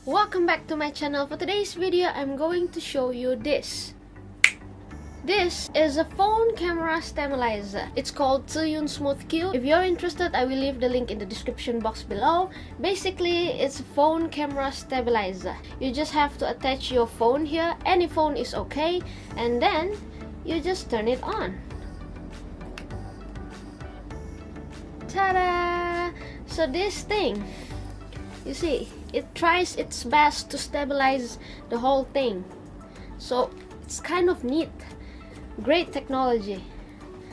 Welcome back to my channel. For today's video, I'm going to show you this. This is a phone camera stabilizer. It's called ZHIYUN SMOOTH Q. If you're interested, I will leave the link in the description box below. Basically, it's a phone camera stabilizer. You just have to attach your phone here. Any phone is okay. And then, you just turn it on. Ta-da! So this thing, you see, it tries its best to stabilize the whole thing. So it's kind of neat. Great technology.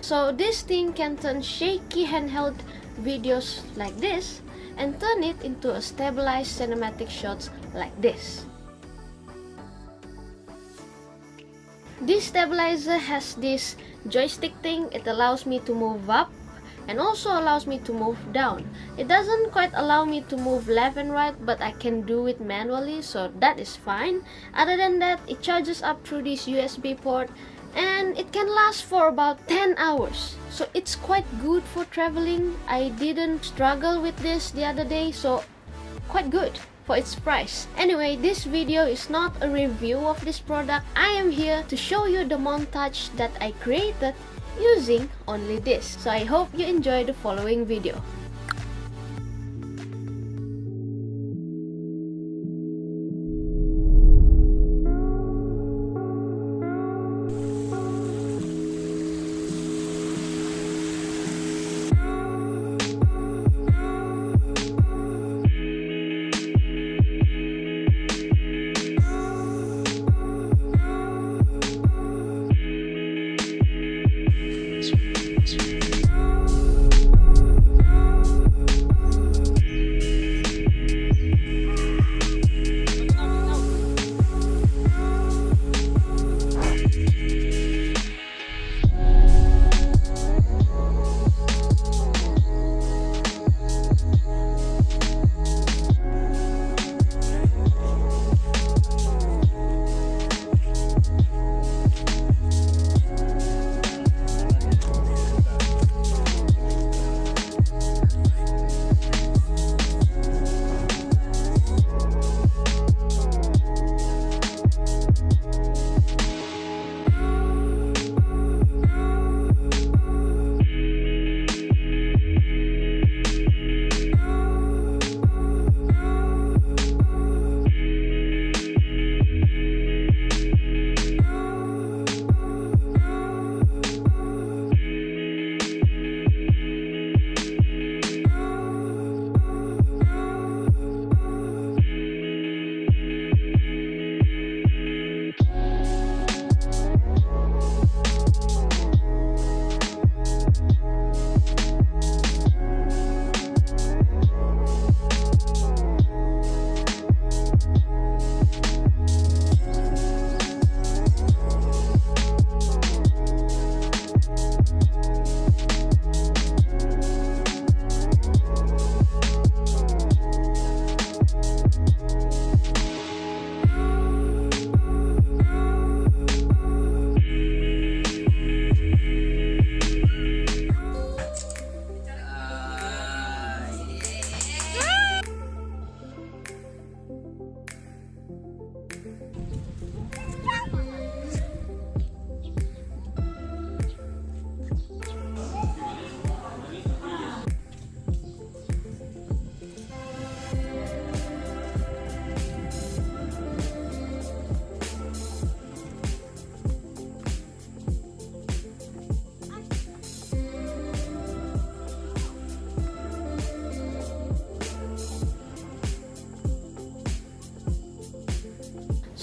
So this thing can turn shaky handheld videos like this and turn it into a stabilized cinematic shots like this. This stabilizer has this joystick thing. It allows me to move up and also allows me to move down. It doesn't quite allow me to move left and right, but I can do it manually, so that is fine. Other than that, it charges up through this USB port and it can last for about 10 hours. So it's quite good for traveling. I didn't struggle with this the other day, so quite good for its price. Anyway, this video is not a review of this product. I am here to show you the montage that I created using only this. So I hope you enjoy the following video.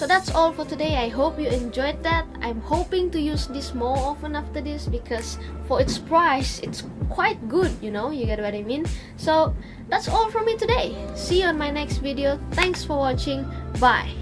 So that's all for today. I hope you enjoyed that. I'm hoping to use this more often after this because for its price, it's quite good, you know, you get what I mean? So that's all from me today. See you on my next video. Thanks for watching. Bye.